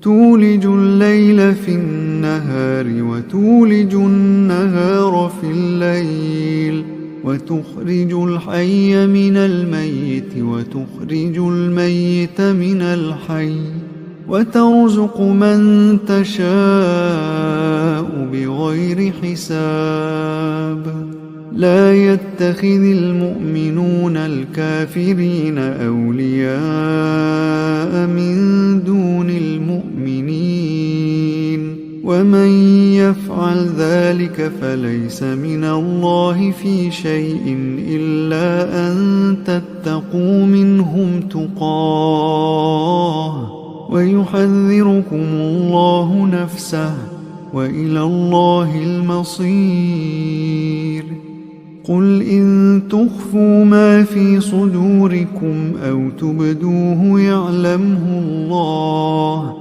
تولج الليل في النهار وتولج النهار في الليل وتخرج الحي من الميت وتخرج الميت من الحي وترزق من تشاء بغير حساب. لا يتخذ المؤمنون الكافرين أولياء من دون المؤمنين ومن يفعل ذلك فليس من الله في شيء إلا أن تتقوا منهم تقاه ويحذركم الله نفسه وإلى الله المصير. قل إن تخفوا ما في صدوركم أو تبدوه يعلمه الله